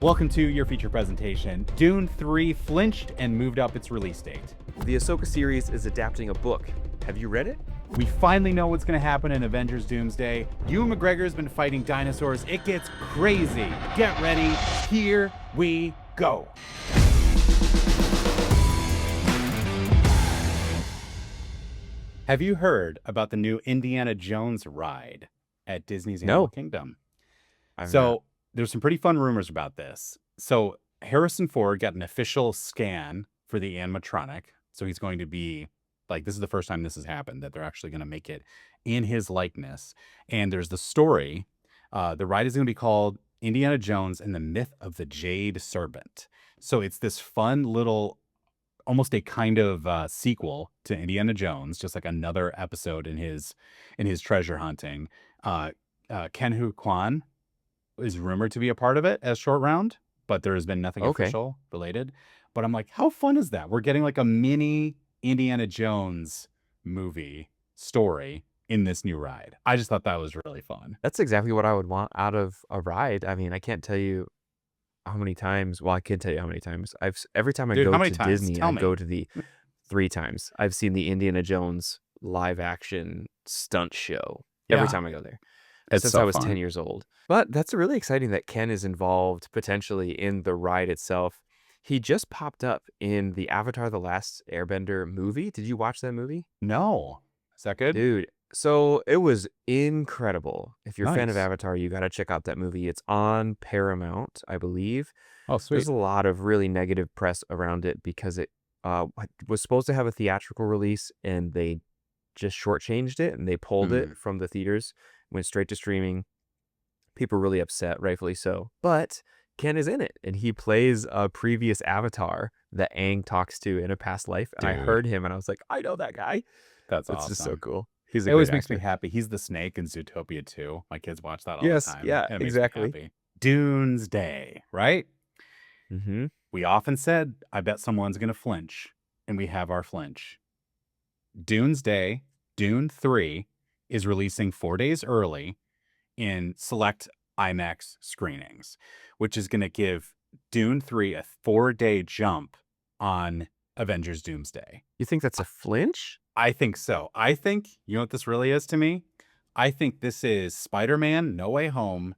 Welcome to your feature presentation. Dune 3 flinched and moved up its release date. The Ahsoka series is adapting a book. Have you read it? We finally know what's going to happen in Avengers Doomsday. Ewan McGregor's been fighting dinosaurs. It gets crazy. Get ready. Here we go. Have you heard about the new Indiana Jones ride at Disney's Animal Kingdom? There's some pretty fun rumors about this. So Harrison Ford got an official scan for the animatronic. So he's going to be like, this is the first time this has happened, that they're actually going to make it in his likeness. And there's the story. The ride is going to be called Indiana Jones and the Myth of the Jade Serpent. So it's this fun little, almost a kind of sequel to Indiana Jones, just like another episode in his treasure hunting. Ken Hu Kwan is rumored to be a part of it as Short Round, but there has been nothing official related. But I'm like, how fun is that? We're getting like a mini Indiana Jones movie story in this new ride. I just thought that was really fun. That's exactly what I would want out of a ride. I mean, I can't tell you how many times. Well, I can tell you how many times. Every time I go to Disney, I go to the 3 times. I've seen the Indiana Jones live action stunt show every time I go there. Since I was 10 years old. But that's really exciting that Ken is involved potentially in the ride itself. He just popped up in the Avatar: The Last Airbender movie. Did you watch that movie? No. Is that good? Dude, so it was incredible. If you're a fan of Avatar, you got to check out that movie. It's on Paramount, I believe. Oh, sweet. There's a lot of really negative press around it because it was supposed to have a theatrical release and they just shortchanged it and they pulled it from the theaters. Went straight to streaming. People were really upset, rightfully so. But Ken is in it, and he plays a previous avatar that Aang talks to in a past life. And I heard him, and I was like, I know that guy. That's awesome. It's just so cool. It always makes me happy. He's the snake in Zootopia 2. My kids watch that all the time. Yeah, exactly. Doomsday, right? Mm-hmm. We often said, I bet someone's going to flinch, and we have our flinch. Doomsday, Dune 3, is releasing 4 days early in select IMAX screenings, which is going to give Dune 3 a 4-day jump on Avengers Doomsday. You think that's a flinch? I think so. I think, you know what this really is to me? I think this is Spider-Man No Way Home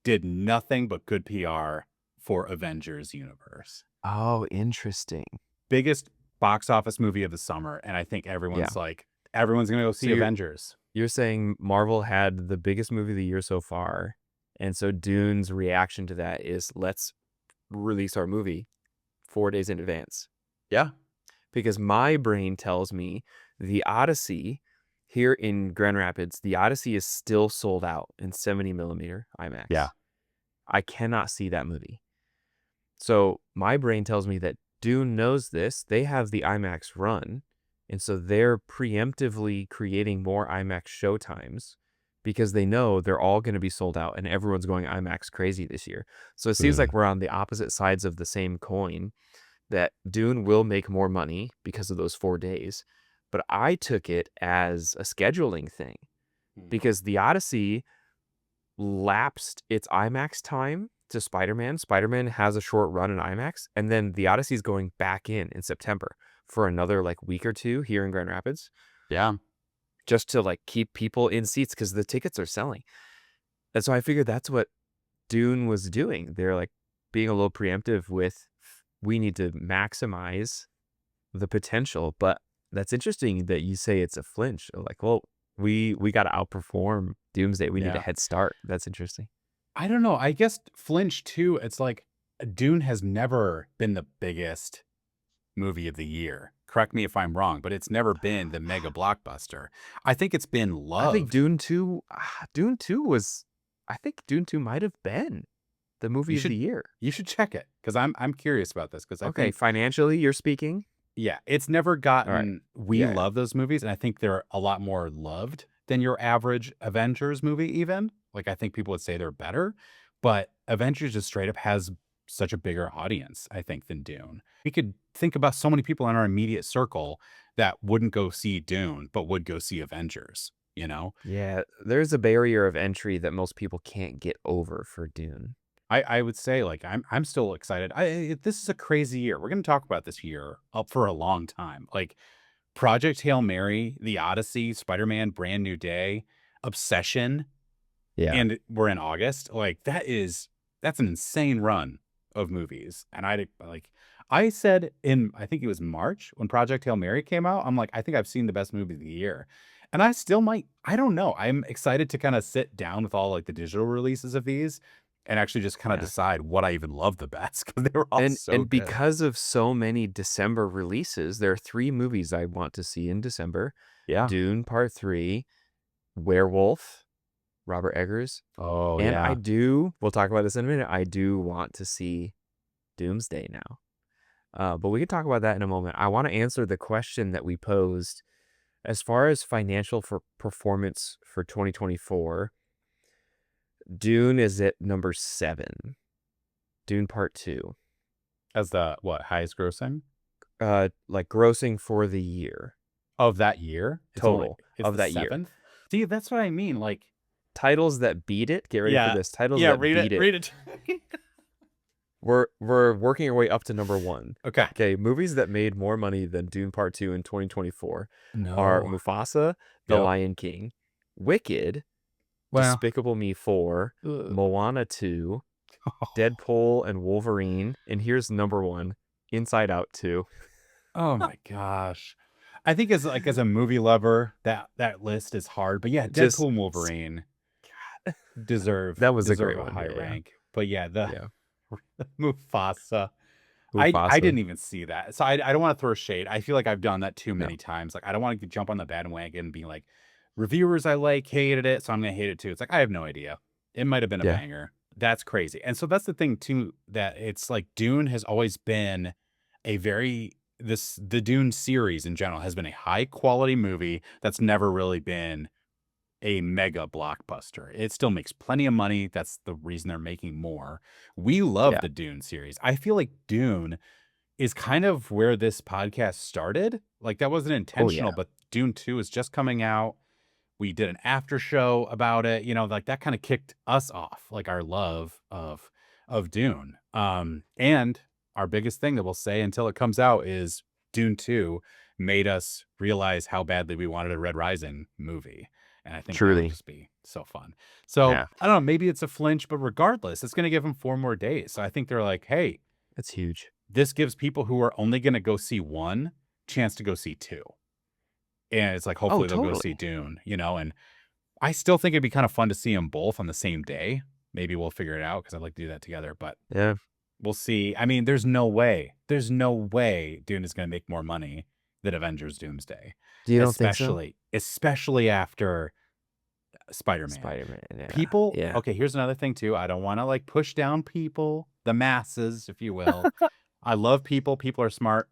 did nothing but good PR for Avengers universe. Oh, interesting. Biggest box office movie of the summer, and I think everyone's everyone's going to go see Avengers. You're saying Marvel had the biggest movie of the year so far, and so Dune's reaction to that is, let's release our movie 4 days in advance. Yeah. Because my brain tells me the Odyssey here in Grand Rapids, the Odyssey is still sold out in 70mm IMAX. Yeah. I cannot see that movie. So my brain tells me that Dune knows this. They have the IMAX run. And so they're preemptively creating more IMAX showtimes because they know they're all going to be sold out and everyone's going IMAX crazy this year. So it seems like we're on the opposite sides of the same coin, that Dune will make more money because of those 4 days. But I took it as a scheduling thing because the Odyssey lapsed its IMAX time to Spider-Man. Spider-Man has a short run in IMAX, and then the Odyssey is going back in September for another week or two here in Grand Rapids. Yeah. Just to keep people in seats because the tickets are selling. And so I figured that's what Dune was doing. They're being a little preemptive with, we need to maximize the potential. But that's interesting that you say it's a flinch. We got to outperform Doomsday. We need a head start. That's interesting. I don't know. I guess flinch too. It's Dune has never been the biggest movie of the year. Correct me if I'm wrong, but it's never been the mega blockbuster. I think it's been loved. I think Dune 2 might have been the movie of the year. You should check it because I'm curious about this because I think financially you're speaking. Yeah, it's never gotten. We love those movies, and I think they're a lot more loved than your average Avengers movie. Even I think people would say they're better, but Avengers just straight up has such a bigger audience, I think, than Dune. We could think about so many people in our immediate circle that wouldn't go see Dune, but would go see Avengers, Yeah, there's a barrier of entry that most people can't get over for Dune. I would say like I'm still excited. This is a crazy year. We're gonna talk about this year up for a long time. Like Project Hail Mary, The Odyssey, Spider-Man, Brand New Day, Obsession, Yeah. and we're in August. Like that's an insane run of movies. And I said in I think it was March when Project Hail Mary came out, I'm like, I think I've seen the best movie of the year. And I still might, I don't know. I'm excited to kind of sit down with all like the digital releases of these and actually just kind of Yeah. decide what I even love the best because they were all so And good. because of so many December releases, there are 3 movies I want to see in December. Yeah. Dune Part 3, Werewolf, Robert Eggers, Oh and yeah. we'll talk about this in a minute, I do want to see Doomsday now. But we can talk about that in a moment. I want to answer the question that we posed as far as financial for performance for 2024. Dune is at number 7. Dune Part 2. As the what, highest grossing Like grossing for the year. of that year? Total It's of the that year. 7th. See, that's what I mean. Like Titles that beat it. Get ready for this. Titles that read beat it. it. Read it. We're working our way up to number 1. Okay. Okay, movies that made more money than Dune Part 2 in 2024 No. are Mufasa, The Yep. Lion King, Wicked, Well, Despicable Me 4, ugh. Moana 2, Deadpool and Wolverine, and here's number 1, Inside Out 2. Oh my gosh. I think as a movie lover, that list is hard. But yeah, Just Deadpool and Wolverine deserve that was a great a one. high Yeah. rank. But yeah, the Yeah. Mufasa. I Mufasa. didn't even see that. So I don't want to throw shade. I feel like I've done that too many times. Like I don't want to jump on the bandwagon and be like, reviewers I like hated it, so I'm gonna hate it too. It's like I have no idea. It might have been a Yeah. banger. That's crazy. And so that's the thing too, that it's like Dune has always been a very the Dune series in general has been a high quality movie that's never really been a mega blockbuster. It still makes plenty of money. That's the reason they're making more. We love Yeah. the Dune series. I feel like Dune is kind of where this podcast started. Like that wasn't intentional, but Dune 2 is just coming out. We did an after show about it, like that kind of kicked us off, like our love of Dune. And our biggest thing that we'll say until it comes out is Dune 2 made us realize how badly we wanted a Red Rising movie. And I think that would just be so fun. So Yeah. I don't know, maybe it's a flinch, but regardless, it's going to give them 4 more days. So I think they're like, hey, That's huge. this gives people who are only going to go see 1 chance to go see 2. And it's like, hopefully they'll go see Dune, and I still think it'd be kind of fun to see them both on the same day. Maybe we'll figure it out because I'd like to do that together, but Yeah. we'll see. I mean, there's no way Dune is going to make more money than Avengers Doomsday. You don't think so? Especially after Spider-Man. Spider-Man. Yeah. People, Yeah. okay, here's another thing too. I don't want to like push down people, the masses, if you will. I love people. People are smart.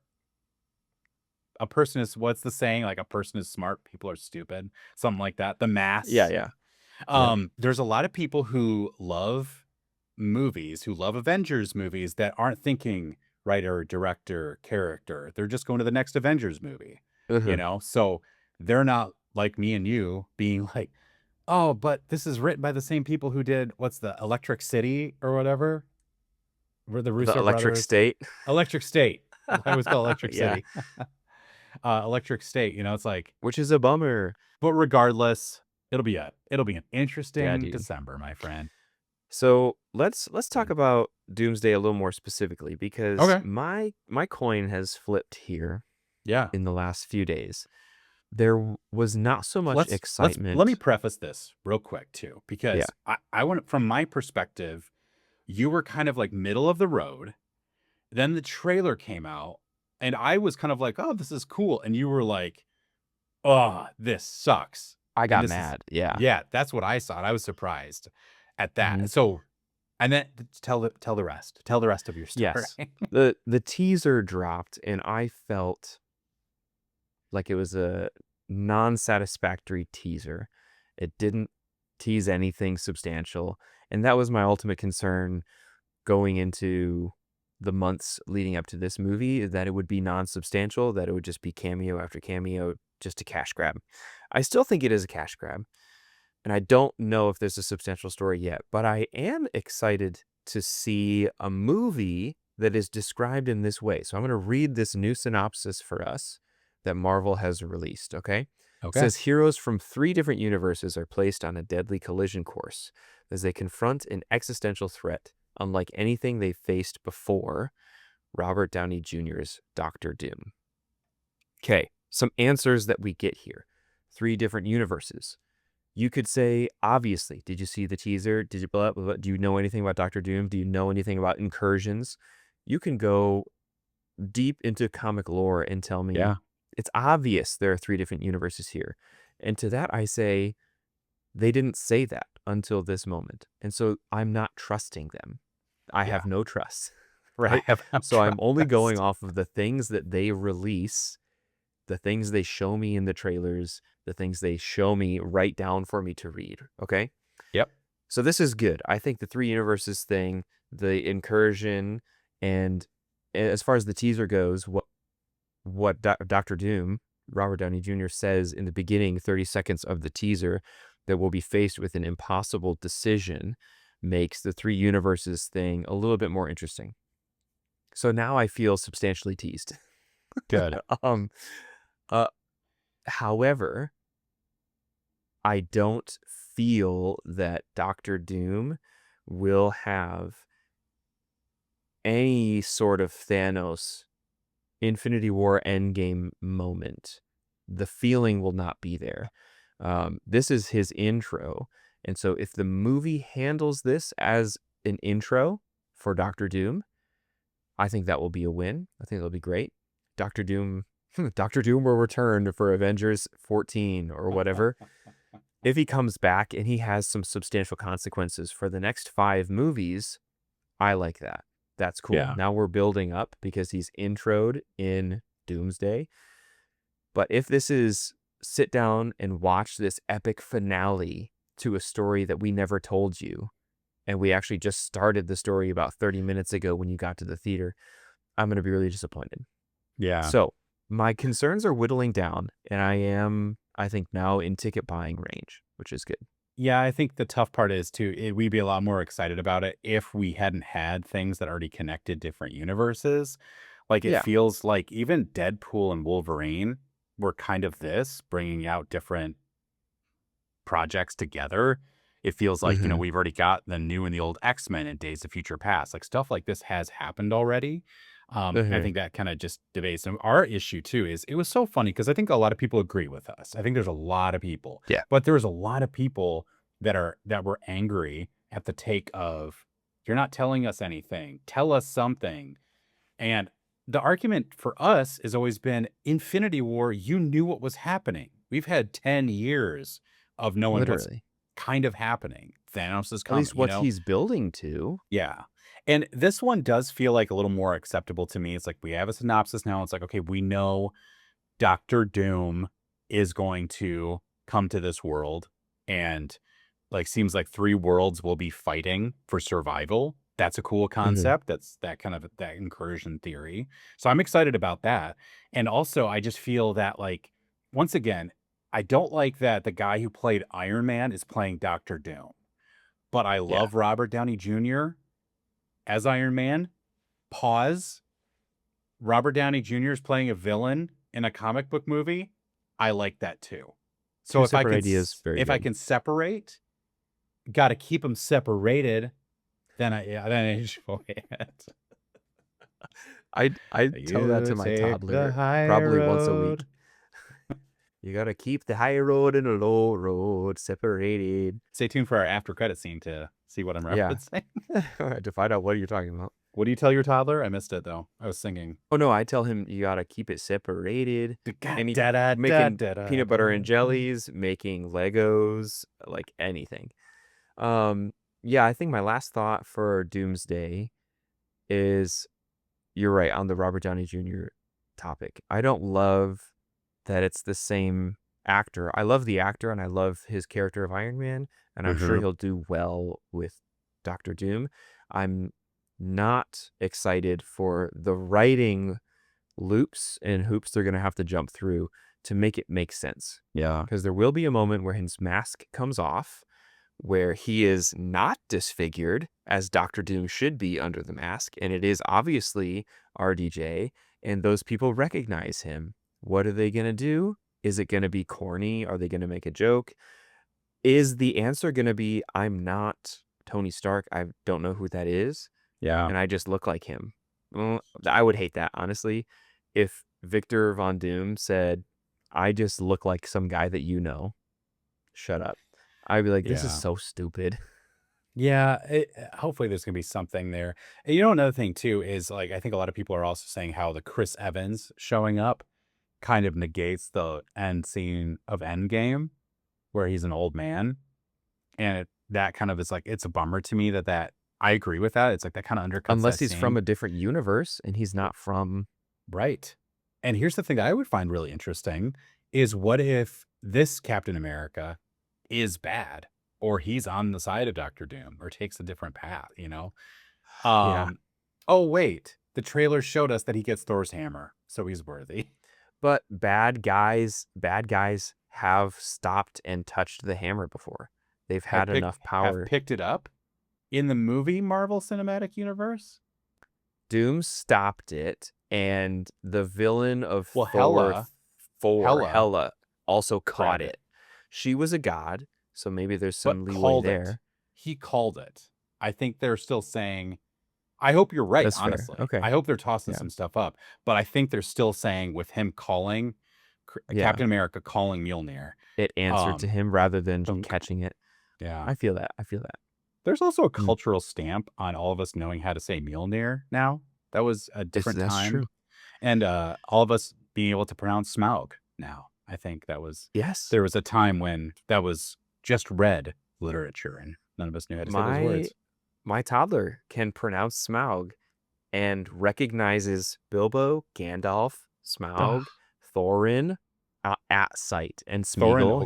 A person is, what's the saying? Like a person is smart, people are stupid. Something like that. The mass. Yeah. There's a lot of people who love movies, who love Avengers movies that aren't thinking writer, director, character. They're just going to the next Avengers movie, So they're not like me and you being like, oh, but this is written by the same people who did, what's the Electric City or whatever? Were the Russo Electric brothers? State. Electric State. I always call Electric Yeah. City. Electric State, it's like, Which is a bummer. but regardless, it'll be an interesting dude. December, my friend. So let's talk about Doomsday a little more specifically because Okay. my coin has flipped here Yeah. in the last few days. There was not so much excitement. Let me preface this real quick too, because I want, from my perspective, you were kind of like middle of the road. Then the trailer came out and I was kind of like, oh, this is cool. And you were like, oh, this sucks. I got mad. Yeah, that's what I saw. And I was surprised at that. Mm-hmm. So, and then tell the rest. Tell the rest of your story. Yes. The teaser dropped and I felt like it was a non-satisfactory teaser. It didn't tease anything substantial. And that was my ultimate concern going into the months leading up to this movie, that it would be non-substantial, that it would just be cameo after cameo, just a cash grab. I still think it is a cash grab. And I don't know if there's a substantial story yet, but I am excited to see a movie that is described in this way. So I'm going to read this new synopsis for us that Marvel has released, okay? It Okay. says heroes from 3 different universes are placed on a deadly collision course as they confront an existential threat unlike anything they faced before. Robert Downey Jr.'s Doctor Doom. Okay, some answers that we get here. 3 different universes. You could say, obviously, did you see the teaser? Did you blah, blah, blah? Do you know anything about Doctor Doom? Do you know anything about incursions? You can go deep into comic lore and tell me Yeah. it's obvious there are 3 different universes here. And to that I say, they didn't say that until this moment. And so I'm not trusting them. I Yeah. have no trust, I right? have no So I'm only going trust. off of the things that they release, the things they show me in the trailers, the things they show me, write down for me to read, okay? Yep. So this is good. I think the 3 universes thing, the incursion, and as far as the teaser goes, what Dr. Doom, Robert Downey Jr. says in the beginning 30 seconds of the teaser, that we'll be faced with an impossible decision, makes the 3 universes thing a little bit more interesting. So now I feel substantially teased. Good. However, I don't feel that Doctor Doom will have any sort of Thanos Infinity War Endgame moment. The feeling will not be there. This is his intro. And so if the movie handles this as an intro for Doctor Doom, I think that will be a win. I think it'll be great. Doctor Doom will return for Avengers 14 or whatever. If he comes back and he has some substantial consequences for the next 5 movies, I like that. That's cool. Yeah. Now we're building up because he's introed in Doomsday. But if this is sit down and watch this epic finale to a story that we never told you, and we actually just started the story about 30 minutes ago when you got to the theater, I'm going to be really disappointed. Yeah. So my concerns are whittling down, and I am, I think, now in ticket buying range, which is good. Yeah, I think the tough part is too, we'd be a lot more excited about it if we hadn't had things that already connected different universes. Like it Yeah. feels like even Deadpool and Wolverine were kind of this, bringing out different projects together. It feels like, Mhm. we've already got the new and the old X-Men and Days of Future Past. Like stuff like this has happened already. I think that kind of just debates. And our issue too is it was so funny because I think a lot of people agree with us. I think there's a lot of people, Yeah. but there's a lot of people that were angry at the take of you're not telling us anything. Tell us something. And the argument for us has always been Infinity War. You knew what was happening. We've had 10 years of knowing what's Literally. kind of happening. Thanos is At least coming, what he's building to. Yeah. And this one does feel like a little more acceptable to me. It's like we have a synopsis now. It's like, okay, we know Doctor Doom is going to come to this world and like seems like 3 worlds will be fighting for survival. That's a cool concept. That's that kind of that incursion theory. So I'm excited about that. And also I just feel that like once again, I don't like that the guy who played Iron Man is playing Doctor Doom. But I Yeah. love Robert Downey Jr. as Iron Man. Pause. Robert Downey Jr. is playing a villain in a comic book movie. I like that too. So 2 if I separate can, ideas, very if I good. can separate, got to keep them separated. Then I enjoy it. I tell that to my toddler probably once a week. You gotta keep the high road and the low road separated. Stay tuned for our after credit scene to see what I'm Yeah. referencing. All right, to find out what you're talking about. What do you tell your toddler? I missed it though. I was singing. Oh no, I tell him you gotta keep it separated. And he's making peanut Making butter and jellies, making Legos, like anything. Yeah, I think my last thought for Doomsday is you're right on the Robert Downey Jr. topic. I don't love that it's the same actor. I love the actor and I love his character of Iron Man, and I'm sure he'll do well with Doctor Doom. I'm not excited for the writing loops and hoops they're going to have to jump through to make it make sense. Yeah. Because there will be a moment where his mask comes off, where he is not disfigured as Dr. Doom should be under the mask, and it is obviously RDJ, and those people recognize him. What are they going to do? Is it going to be corny? Are they going to make a joke? Is the answer going to be, I'm not Tony Stark, I don't know who that is, Yeah. and I just look like him? Well, I would hate that, honestly. If Victor Von Doom said, I just look like some guy that you know, shut up. I'd be like, this is Yeah. so stupid. Yeah. Hopefully there's going to be something there. And you know, another thing too is like, I think a lot of people are also saying how the Chris Evans showing up kind of negates the end scene of Endgame where he's an old man. And that kind of is like, it's a bummer to me that I agree with that. It's like that kind of undercuts Unless that he's from scene. a different universe and he's not from... Right. And here's the thing that I would find really interesting is what if this Captain America is bad or he's on the side of Doctor Doom or takes a different path, you know? Yeah. Oh, wait. The trailer showed us that he gets Thor's hammer, so he's worthy. But bad guys have stopped and touched the hammer before. They've had enough power. Have picked it up in the movie Marvel Cinematic Universe? Doom stopped it, and the villain of Well, Thor 4, Hela Hela, also caught grabbed it. it. She was a god, so maybe there's some But leeway called it. there. He called it. I think they're still saying, I hope you're right, That's fair. honestly. Okay. I hope they're tossing Yeah. some stuff up. But I think they're still saying with him calling, Yeah. Captain America calling Mjolnir. It answered to him rather than catching it. Yeah. I feel that. There's also a cultural stamp on all of us knowing how to say Mjolnir now. That was a different That's time. true. And all of us being able to pronounce Smaug now. I think that was... Yes. There was a time when that was just read literature and none of us knew how to say those words. My toddler can pronounce Smaug and recognizes Bilbo, Gandalf, Smaug, Thorin at sight, and Smeagol.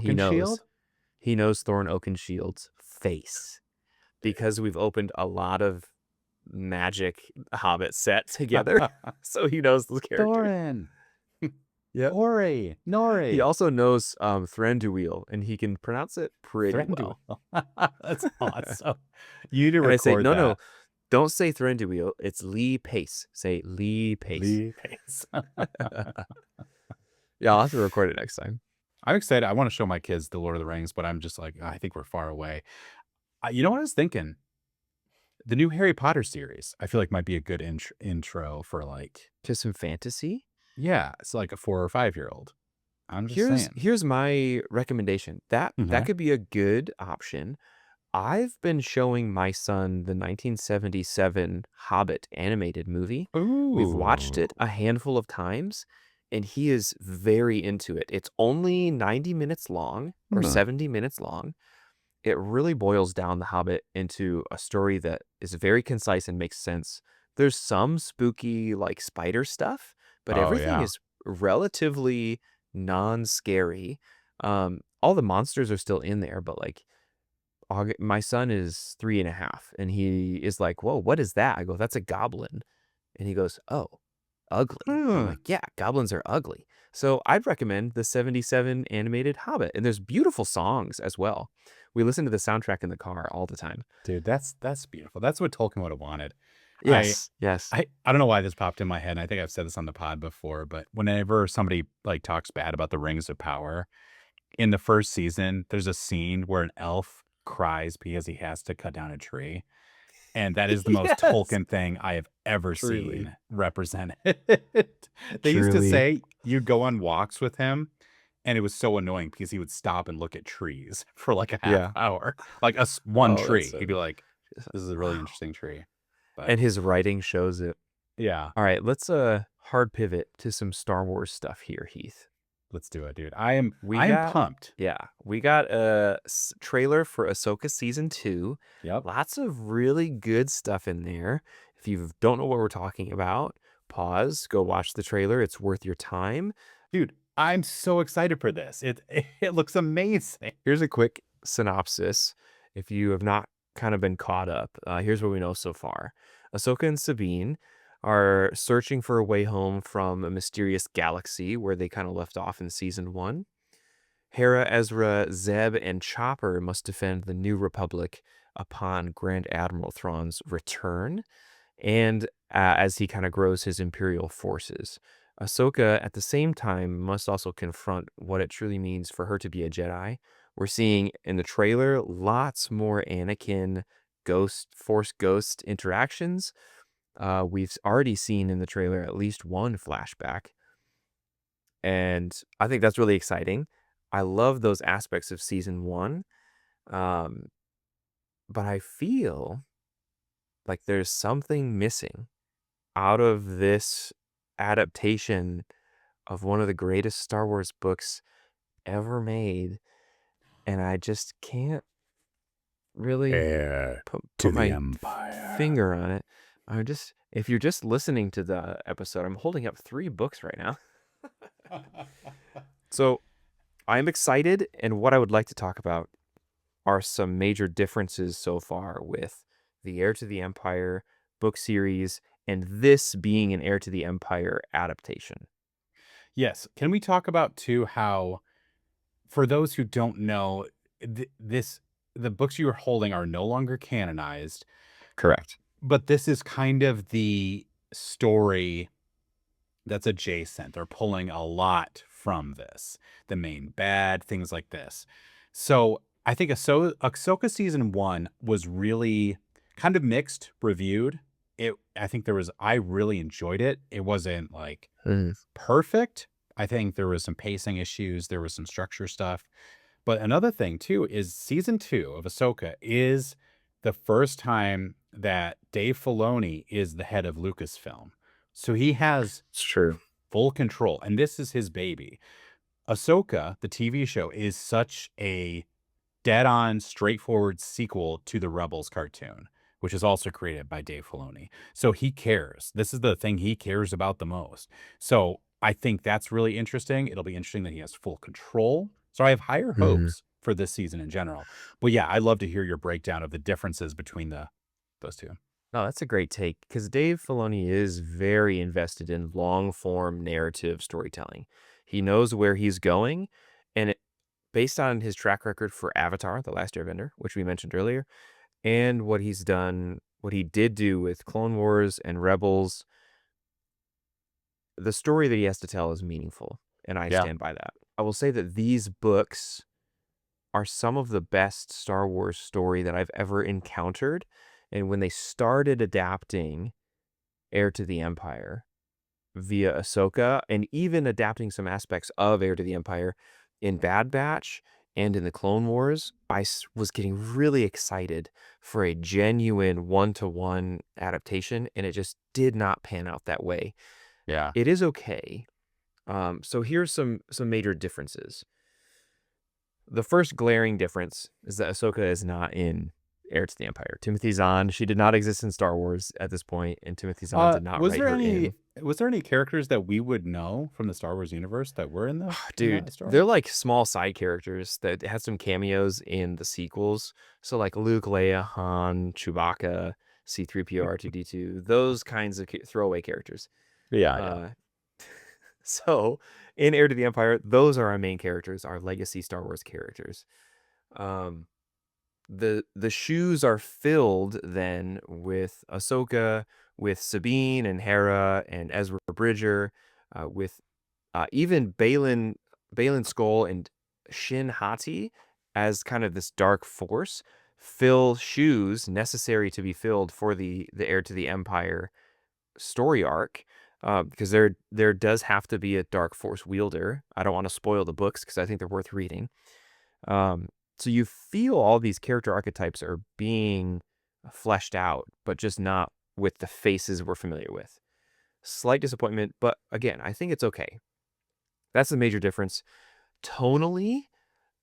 He knows Thorin Oakenshield's face because we've opened a lot of magic Hobbit set together, so he knows those characters. Thorin. Yeah. Ori. Nori. He also knows Thranduil, and he can pronounce it pretty well. That's awesome. You need to record I say, that. No, don't say Thranduil. It's Lee Pace. Say Lee Pace. Lee Pace. Yeah, I'll have to record it next time. I'm excited. I want to show my kids The Lord of the Rings, but I'm just like, I think we're far away. You know what I was thinking? The new Harry Potter series, I feel like might be a good intro for like... To some fantasy? Yeah, it's like a 4 or 5-year-old. I'm just saying. Here's my recommendation. That could be a good option. I've been showing my son the 1977 Hobbit animated movie. Ooh. We've watched it a handful of times, and he is very into it. It's only 90 minutes long or 70 minutes long. It really boils down The Hobbit into a story that is very concise and makes sense. There's some spooky like spider stuff, but everything is relatively non-scary. All the monsters are still in there, but like my son is 3.5 and he is like, whoa, what is that? I go, that's a goblin. And he goes, oh, ugly. I'm like, yeah, goblins are ugly. So I'd recommend the 77 animated Hobbit, and there's beautiful songs as well. We listen to the soundtrack in the car all the time. Dude, that's beautiful. That's what Tolkien would have wanted. Yes. I don't know why this popped in my head, and I think I've said this on the pod before, but whenever somebody like talks bad about the Rings of Power, in the first season, there's a scene where an elf cries because he has to cut down a tree. And that is the most Tolkien thing I have ever seen represented. They used to say you'd go on walks with him, and it was so annoying because he would stop and look at trees for like a half hour. Like one tree. He'd be like, this is a really interesting tree. But, and his writing shows it. Yeah. All right, let's hard pivot to some Star Wars stuff here, Heath. Let's do it, dude. I am pumped. Yeah. We got a trailer for Ahsoka Season 2. Yep. Lots of really good stuff in there. If you don't know what we're talking about, pause, go watch the trailer. It's worth your time. Dude, I'm so excited for this. It looks amazing. Here's a quick synopsis. If you have not kind of been caught up, here's what we know so far. Ahsoka and Sabine are searching for a way home from a mysterious galaxy where they kind of left off in Season 1. Hera, Ezra, Zeb, and Chopper must defend the New Republic upon Grand Admiral Thrawn's return, and as he kind of grows his Imperial forces. Ahsoka, at the same time, must also confront what it truly means for her to be a Jedi. We're seeing in the trailer lots more Anakin Force Ghost interactions. We've already seen in the trailer at least one flashback, and I think that's really exciting. I love those aspects of season 1, but I feel like there's something missing out of this adaptation of one of the greatest Star Wars books ever made, and I just can't really Heir put to the my Empire. finger on it. If you're just listening to the episode, I'm holding up 3 books right now. So I'm excited, and what I would like to talk about are some major differences so far with the Heir to the Empire book series and this being an Heir to the Empire adaptation. Yes. Can we talk about too how, for those who don't know, the books you are holding are no longer canonized, Correct. but this is kind of the story that's adjacent. They're pulling a lot from this, the main bad, things like this. So I think Ahsoka season 1 was really kind of mixed reviewed. I really enjoyed it. It wasn't like perfect. I think there was some pacing issues. There was some structure stuff. But another thing too is season 2 of Ahsoka is the first time that Dave Filoni is the head of Lucasfilm. So he has It's true. full control, and this is his baby. Ahsoka, the TV show, is such a dead-on, straightforward sequel to the Rebels cartoon, which is also created by Dave Filoni. So he cares. This is the thing he cares about the most. So I think that's really interesting. It'll be interesting that he has full control. So I have higher hopes for this season in general. But yeah, I'd love to hear your breakdown of the differences between those two. No, that's a great take because Dave Filoni is very invested in long-form narrative storytelling. He knows where he's going, and based on his track record for Avatar: The Last Airbender, which we mentioned earlier, and what he did do with Clone Wars and Rebels, the story that he has to tell is meaningful, and I Yeah. stand by that. I will say that these books are some of the best Star Wars story that I've ever encountered. And when they started adapting Heir to the Empire via Ahsoka, and even adapting some aspects of Heir to the Empire in Bad Batch and in the Clone Wars, I was getting really excited for a genuine one-to-one adaptation, and it just did not pan out that way. Yeah. It is okay. So here's some major differences. The first glaring difference is that Ahsoka is not in Heir to the Empire. Timothy Zahn, she did not exist in Star Wars at this point, and Timothy Zahn did not Was write there her any in. was there any characters that we would know from the Star Wars universe that were in that Dude, story? they're like small side characters that had some cameos in the sequels. So like Luke, Leia, Han, Chewbacca, C-3PO, R2-D2, those kinds of throwaway characters. Yeah. So in Heir to the Empire, those are our main characters, our legacy Star Wars characters. The shoes are filled then with Ahsoka, with Sabine and Hera and Ezra Bridger, with even Balin Skoll and Shin Hati as kind of this dark force fill shoes necessary to be filled for the Heir to the Empire story arc, because there does have to be a dark force wielder. I don't want to spoil the books because I think they're worth reading. So you feel all these character archetypes are being fleshed out, but just not with the faces we're familiar with. Slight disappointment, but again, I think it's okay. That's the major difference. Tonally,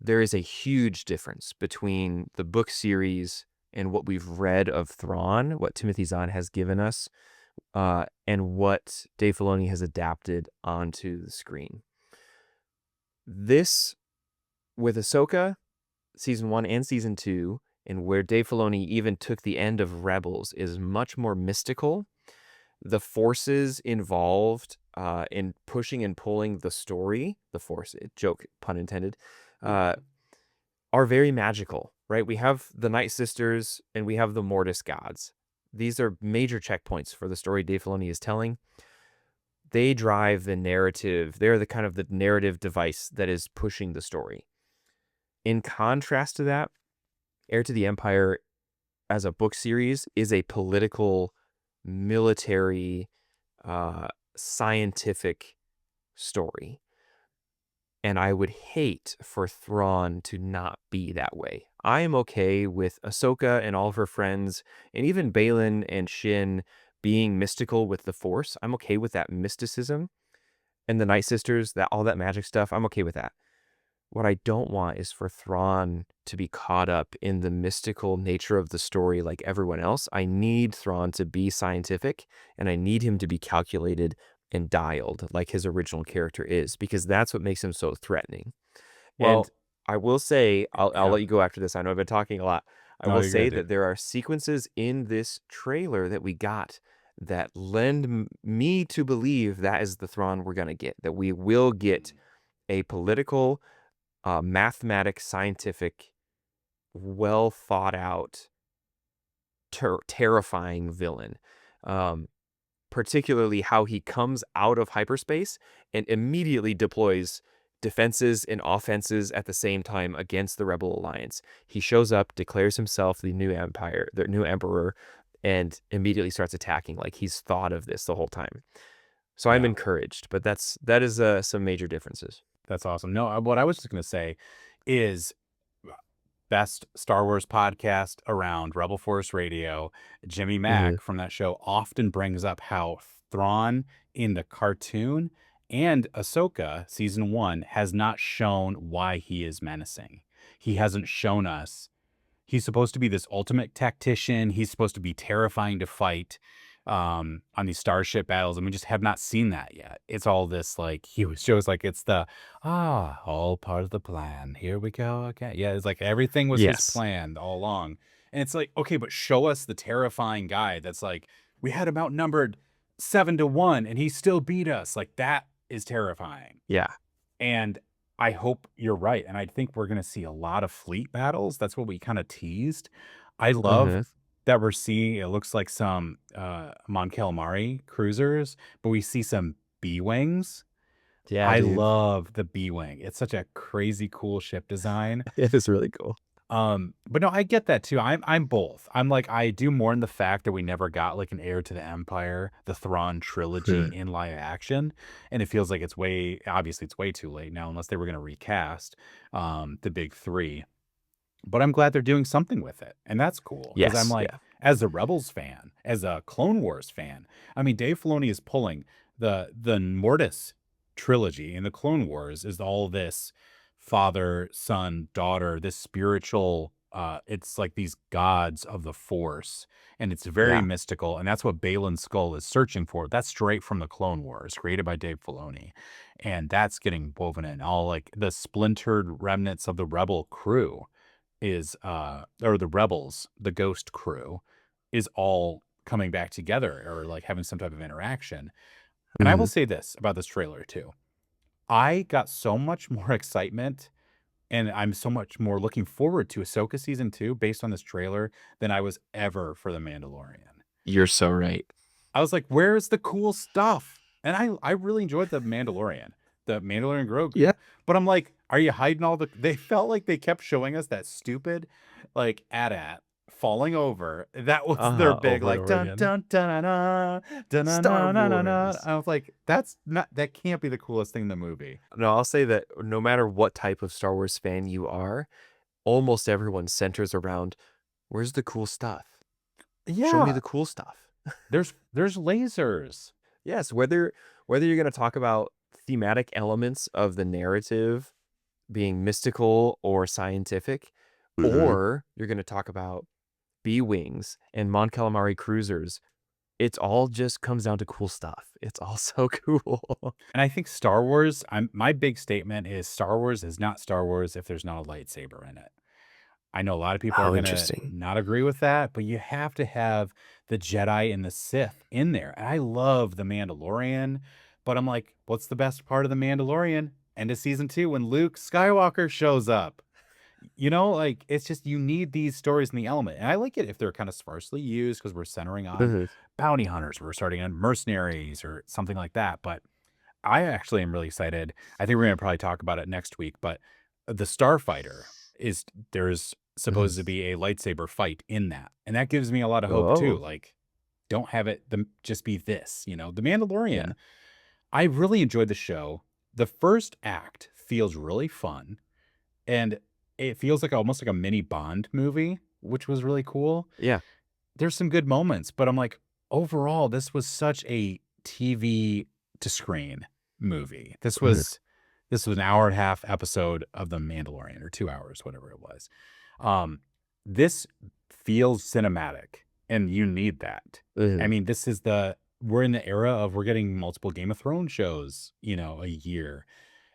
there is a huge difference between the book series and what we've read of Thrawn, what Timothy Zahn has given us, and what Dave Filoni has adapted onto the screen. This, with Ahsoka, season 1 and season 2, and where Dave Filoni even took the end of Rebels, is much more mystical. The forces involved in pushing and pulling the story, the force, joke, pun intended, uh, are very magical, right? We have the Night Sisters and we have the Mortis gods. These are major checkpoints for the story Dave Filoni is telling. They drive the narrative. They're the kind of the narrative device that is pushing the story. In contrast to that, Heir to the Empire as a book series is a political, military, scientific story. And I would hate for Thrawn to not be that way. I am okay with Ahsoka and all of her friends, and even Balin and Shin being mystical with the Force. I'm okay with that mysticism. And the Night Sisters, that all that magic stuff, I'm okay with that. What I don't want is for Thrawn to be caught up in the mystical nature of the story like everyone else. I need Thrawn to be scientific, and I need him to be calculated and dialed like his original character is, because that's what makes him so threatening. Well, and I will say, I'll yeah. let you go after this. I know I've been talking a lot. I No, will you're say good, that dude. there are sequences in this trailer that we got that lend me to believe that is the Thrawn we're going to get, that we will get a political, mathematic, scientific, well thought out, terrifying villain. Particularly how he comes out of hyperspace and immediately deploys defenses and offenses at the same time against the Rebel Alliance. He shows up, declares himself the new empire, the new emperor, and immediately starts attacking like he's thought of this the whole time. So I'm encouraged, but that is some major differences. That's awesome. No, what I was just going to say is best Star Wars podcast around, Rebel Force Radio. Jimmy Mack from that show often brings up how Thrawn in the cartoon and Ahsoka season 1 has not shown why he is menacing. He hasn't shown us. He's supposed to be this ultimate tactician. He's supposed to be terrifying to fight on these starship battles, and we just have not seen that yet. It's all this like he shows like it's the all part of the plan. Here we go again. Yeah, it's like everything was his Yes. plan all along. And it's like, okay, but show us the terrifying guy that's like, we had him outnumbered 7-1 and he still beat us. Like that is terrifying. Yeah. And I hope you're right. And I think we're going to see a lot of fleet battles. That's what we kind of teased. I love that we're seeing, it looks like some Mon Calamari cruisers, but we see some B-Wings. Yeah, I dude. love the B-Wing. It's such a crazy cool ship design. It is really cool. But no, I get that too. I'm both. I'm like, I do mourn the fact that we never got like an Heir to the Empire, the Thrawn trilogy in live action. And it feels like obviously it's way too late now, unless they were going to recast the big three. But I'm glad they're doing something with it. And that's cool. Because I'm like, as a Rebels fan, as a Clone Wars fan, I mean, Dave Filoni is pulling the Mortis trilogy in the Clone Wars is all this father, son, daughter, this spiritual, it's like these gods of the Force. And it's very mystical. And that's what Balin Skull is searching for. That's straight from the Clone Wars, created by Dave Filoni. And that's getting woven in. All like the splintered remnants of the Rebel crew is or the Rebels, the Ghost crew, is all coming back together or like having some type of interaction. And I will say this about this trailer too. I got so much more excitement and I'm so much more looking forward to Ahsoka season 2 based on this trailer than I was ever for The Mandalorian. You're so right. I was like, where's the cool stuff? And I really enjoyed The Mandalorian Grogu. Yeah. But I'm like, are you hiding all the... They felt like they kept showing us that stupid, like, AT-AT falling over. That was their big, like, dun, dun, dun, dun, dun, dun, Star dun, dun, dun. Wars. I was like, that can't be the coolest thing in the movie. No, I'll say that no matter what type of Star Wars fan you are, almost everyone centers around, where's the cool stuff? Yeah. Show me the cool stuff. There's lasers. Yes, whether you're going to talk about thematic elements of the narrative being mystical or scientific, or you're going to talk about B-Wings and Mon Calamari cruisers, it's all just comes down to cool stuff. It's all so cool. And I think Star Wars, my big statement is Star Wars is not Star Wars if there's not a lightsaber in it. I know a lot of people are going to not agree with that, but you have to have the Jedi and the Sith in there. And I love The Mandalorian, but I'm like, what's the best part of The Mandalorian? end of season 2 when Luke Skywalker shows up. Like, it's just, you need these stories in the element. And I like it if they're kind of sparsely used because we're centering on Mhm. bounty hunters. We're starting on mercenaries or something like that. But I actually am really excited. I think we're going to probably talk about it next week. But the Starfighter there's Mhm. supposed to be a lightsaber fight in that. And that gives me a lot of hope too. Oh, Like, don't have it just be this. The yeah. Mandalorian, I really enjoyed the show. The first act feels really fun. And it feels like almost like a mini Bond movie, which was really cool. Yeah. There's some good moments, but I'm like, overall, this was such a TV to screen movie. Mhm. This was an hour and a half episode of The Mandalorian, or 2 hours, whatever it was. This feels cinematic, and you need that. I Mhm. mean, we're in the era of we're getting multiple Game of Thrones shows, a year.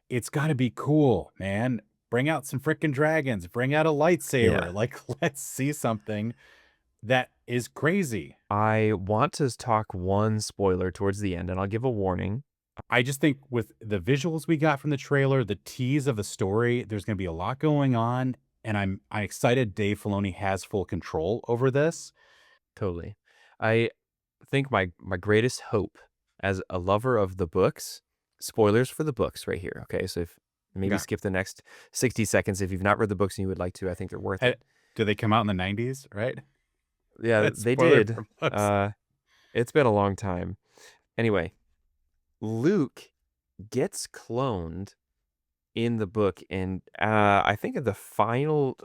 It's gotta be cool, man. Bring out some freaking dragons, bring out a Yeah. lightsaber, like, let's see something that is crazy. I want to talk one spoiler towards the end, and I'll give a warning. I just think with the visuals we got from the trailer, the tease of the story, there's gonna be a lot going on, and I'm excited Dave Filoni has full control over this. Totally. I think my greatest hope as a lover of the books, spoilers for the books right here, okay? So if maybe Okay. skip the next 60 seconds if you've not read the books and you would like to, I think they're worth Eh, it. do they come out in the '90s, right? Yeah, That's they spoiler did. for books. It's been a long time. Anyway, Luke gets cloned in the book, and I think in the final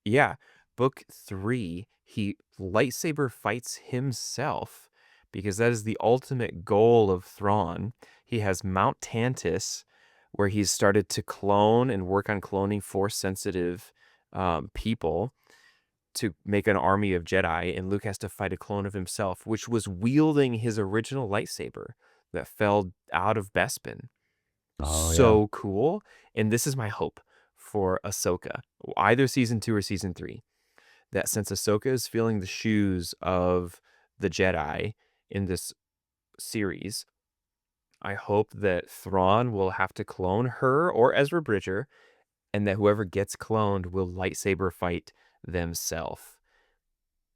yeah, book 3, he lightsaber fights himself because that is the ultimate goal of Thrawn. He has Mount Tantus, where he's started to clone and work on cloning force sensitive people to make an army of Jedi, and Luke has to fight a clone of himself, which was wielding his original lightsaber that fell out of Bespin. Oh, yeah. So cool. And this is my hope for Ahsoka, either season 2 or season 3, that since Ahsoka is feeling the shoes of the Jedi in this series, I hope that Thrawn will have to clone her or Ezra Bridger, and that whoever gets cloned will lightsaber fight themselves.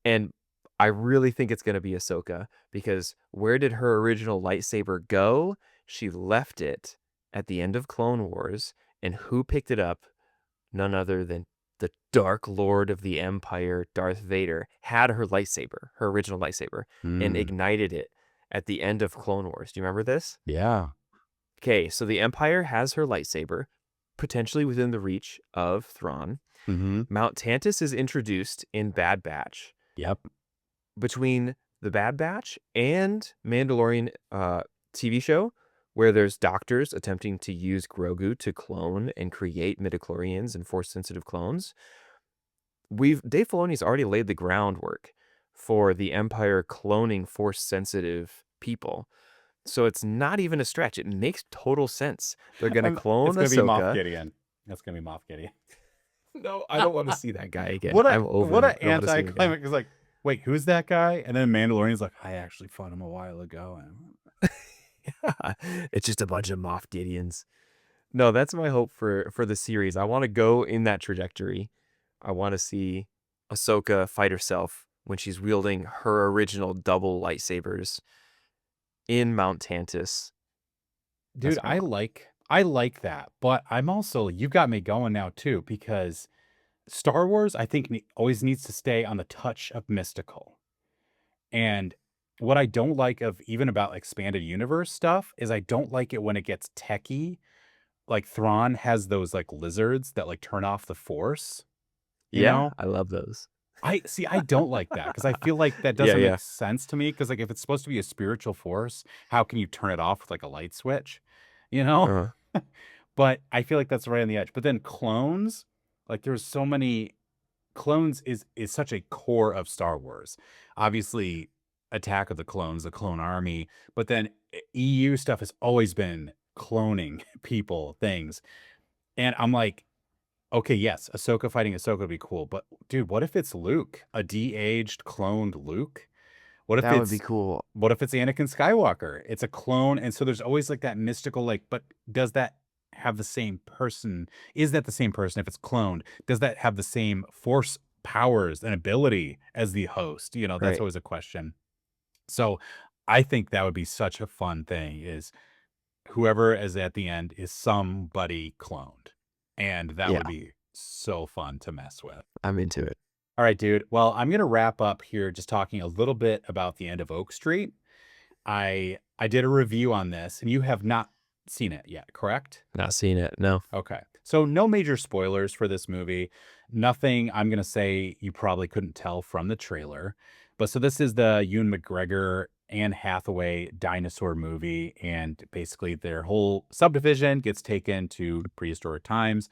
And I really think it's going to be Ahsoka, because where did her original lightsaber go? She left it at the end of Clone Wars, and who picked it up? None other than the Dark Lord of the Empire, Darth Vader, had her lightsaber, her original lightsaber, and Mm, ignited it at the end of Clone Wars. Do you remember this? yeah. Okay, so the Empire has her lightsaber, potentially within the reach of Thrawn. Mhm. Mount Tantus is introduced in Bad Batch. Yep. Between the Bad Batch and Mandalorian TV show, where there's doctors attempting to use Grogu to clone and create midichlorians and force-sensitive clones, Dave Filoni's already laid the groundwork for the Empire cloning force-sensitive people. So it's not even a stretch. It makes total sense. They're gonna clone It's gonna be Moff Ahsoka. Gideon. That's gonna be Moff Gideon. No, I don't want to see that guy again. What a I'm over what him. a I don't want to see him again. anticlimax! Is like, wait, who's that guy? And then Mandalorian's like, I actually fought him a while ago. It's just a bunch of Moff Gideons. No, that's my hope for the series. I want to go in that trajectory. I want to see Ahsoka fight herself when she's wielding her original double lightsabers in Mount Tantus. Dude, That's what I want. I like that, but I'm also, you got me going now too, because Star Wars, I think, always needs to stay on the touch of mystical. And what I don't like of even about expanded universe stuff is I don't like it when it gets techie. Like Thrawn has those like lizards that like turn off the force, you Yeah, know? I love those. I don't like that because I feel like that Yeah, doesn't yeah. make sense to me. Because like if it's supposed to be a spiritual force, how can you turn it off with like a light switch? You know? Uh, But I feel like that's right on the edge. But then clones, like there's so many clones is such a core of Star Wars. Obviously, Attack of the Clones, the Clone Army, but then EU stuff has always been cloning people, things. And I'm like, okay, yes, Ahsoka fighting Ahsoka would be cool, but dude, what if it's Luke, a de-aged cloned Luke? What if that would be it's cool. Anakin Skywalker? It's a clone, and so there's always like that mystical, like, but does that have the same person? Is that the same person if it's cloned? Does that have the same force powers and ability as the host? That's Right. always a question. So I think that would be such a fun thing is whoever is at the end is somebody cloned. And that Yeah, would be so fun to mess with. I'm into it. All right, dude. Well, I'm going to wrap up here just talking a little bit about the end of Oak Street. I did a review on this and you have not seen it yet, correct? Not seeing it. No. Okay. So no major spoilers for this movie. Nothing I'm going to say you probably couldn't tell from the trailer. But so this is the Ewan McGregor Anne Hathaway dinosaur movie, and basically their whole subdivision gets taken to prehistoric times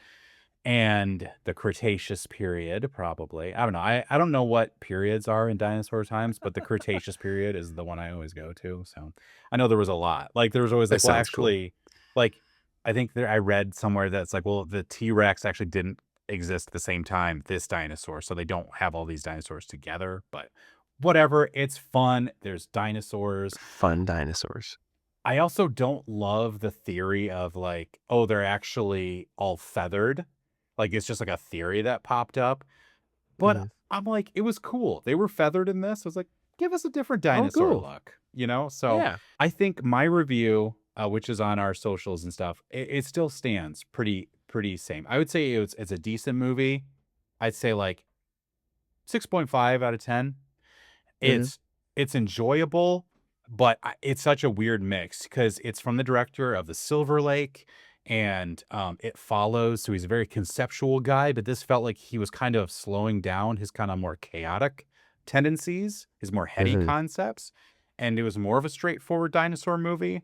and the Cretaceous period, probably. I don't know. I don't know what periods are in dinosaur times, but the Cretaceous period is the one I always go to. So I know there was a lot. Like there was always That like, well, sounds cool. actually, like I think I read somewhere that's like, well, the T-Rex actually didn't exist at the same time this dinosaur, so they don't have all these dinosaurs together. But whatever, it's fun. There's dinosaurs. Fun dinosaurs. I also don't love the theory of like, oh, they're actually all feathered. Like it's just like a theory that popped up. But Mm. I'm like, it was cool. They were feathered in this. I was like, give us a different Oh, dinosaur cool. look, So Yeah. I think my review, which is on our socials and stuff, it still stands pretty same. I would say it's a decent movie. I'd say like 6.5 out of 10. Mhm. It's enjoyable, but it's such a weird mix because it's from the director of The Silver Lake, and it follows. So he's a very conceptual guy, but this felt like he was kind of slowing down his kind of more chaotic tendencies, his more heady Mhm. concepts, and it was more of a straightforward dinosaur movie.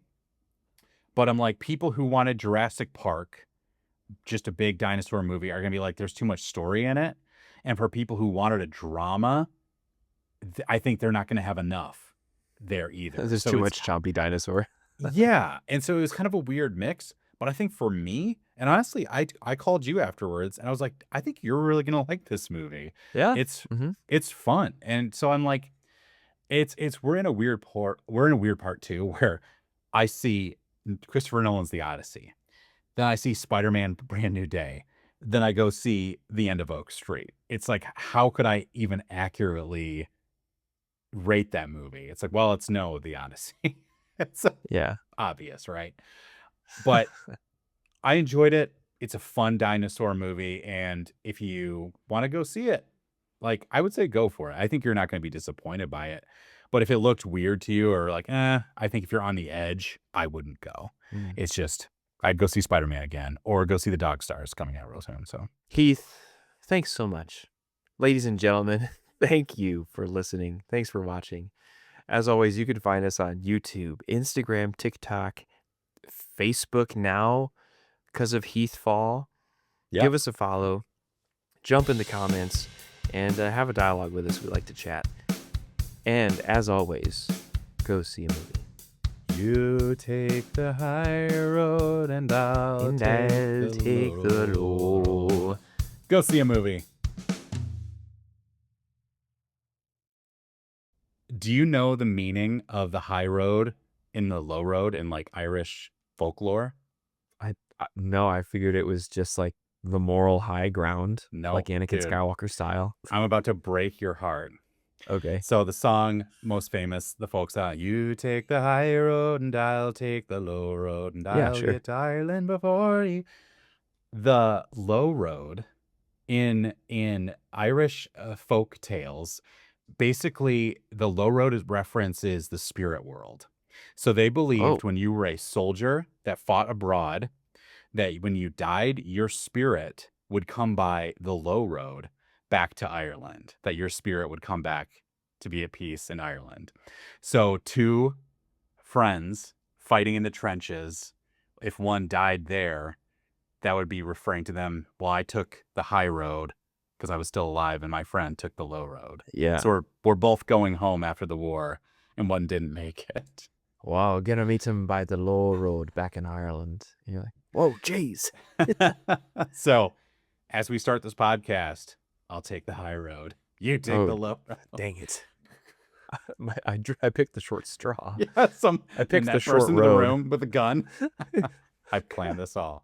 But I'm like, people who wanted Jurassic Park, just a big dinosaur movie, are gonna be like, there's too much story in it, and for people who wanted a drama, I think they're not going to have enough there either. There's So too it's much chompy dinosaur. yeah, and so it was kind of a weird mix. But I think for me, and honestly, I called you afterwards, and I was like, I think you're really going to like this movie. Yeah. It's Mhm. it's fun, and so I'm like, it's we're in a weird part. We're in a weird part too, where I see Christopher Nolan's The Odyssey, then I see Spider-Man: Brand New Day, then I go see the end of Oak Street. It's like, how could I even accurately rate that movie? It's like, well, it's no The Odyssey. It's Yeah. obvious, right? But I enjoyed it. It's a fun dinosaur movie, and if you want to go see it, like I would say go for it. I think you're not going to be disappointed by it. But if it looked weird to you or like, I think if you're on the edge, I wouldn't go. Mm. It's just I'd go see Spider-Man again or go see The Dog Stars coming out real soon. So Heath, thanks so much. Ladies and gentlemen, thank you for listening. Thanks for watching. As always, you can find us on YouTube, Instagram, TikTok, Facebook now because of Heath Fall. yeah. Give us a follow, jump in the comments, and have a dialogue with us. We like to chat. And as always, go see a movie. You take the high road and I'll take the low. Go see a movie. Do you know the meaning of the high road and the low road in like Irish folklore? No, I figured it was just like the moral high ground, No, like Anakin dude. Skywalker style. I'm about to break your heart. Okay. So the song most famous, the folk song, you take the high road and I'll take the low road and Yeah, I'll sure. get to Ireland before you. The low road in Irish folk tales, basically the low road references the spirit world. So they believed Oh, when you were a soldier that fought abroad, that when you died, your spirit would come by the low road back to Ireland, that your spirit would come back to be at peace in Ireland. So two friends fighting in the trenches, if one died there, that would be referring to them, well, I took the high road because I was still alive and my friend took the low road. yeah. So we're both going home after the war and one didn't make it. Wow, gonna meet him by the low road back in Ireland. And you're like, whoa, jeez. So as we start this podcast, I'll take the high road. You take the Oh, low road. dang it. I picked the short straw. Yeah, I picked and the that short person in the road. room with a gun. I planned this all.